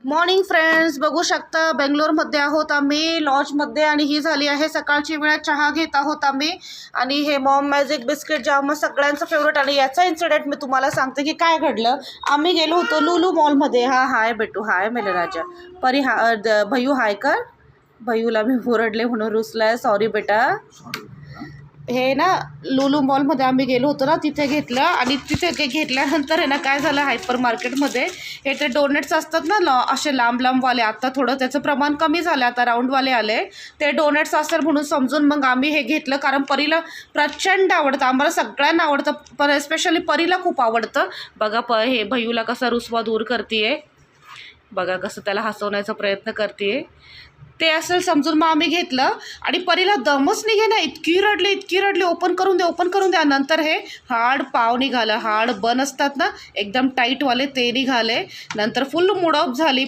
Morning friends, बघू शकता बेंगलोरमध्ये आहोत आम्ही लॉजमध्ये आणि ही झाली आहे सकाळची वेळ. चहा घेत आहोत आम्ही आणि हे मॉम मॅजिक बिस्किट जे आम्हा सगळ्यांचं फेवरेट. आणि याचा इन्सिडेंट मी तुम्हाला सांगते की काय घडलं. आम्ही गेलो होतो लुलू मॉलमध्ये. हाय बेटू, हाय मेले राजा परी. भयू हाय कर. भयूला मी ओरडले म्हणून रुसलाय, सॉरी बेटा. हे ना लुलू मॉलमध्ये आम्ही गेलो होतो ना, तिथे घेतलं. आणि तिथे घेतल्यानंतर आहे ना काय झालं, हायपर मार्केटमध्ये हे ते डोनेट्स असतात ना असे लांब लांबवाले. आता थोडं त्याचं प्रमाण कमी झालं, आता राऊंडवाले आले. ते डोनेट्स असतात म्हणून समजून मग आम्ही हे घेतलं, कारण परीला प्रचंड आवडतं. आम्हाला सगळ्यांना आवडतं, पण स्पेशली परीला खूप आवडतं. बघा हे भैयूला कसा रुसवा दूर करते, बघा कसं त्याला हसवण्याचा प्रयत्न करते. ते असेल समजून मग आम्ही घेतलं. आणि परीला दमच निघे ना, इतकी रडली. ओपन करून द्या. नंतर हे हार्ड पाव निघालं, हार्ड बन असतात ना एकदम टाईटवाले, ते निघाले. नंतर फुल मूड ऑफ झाली.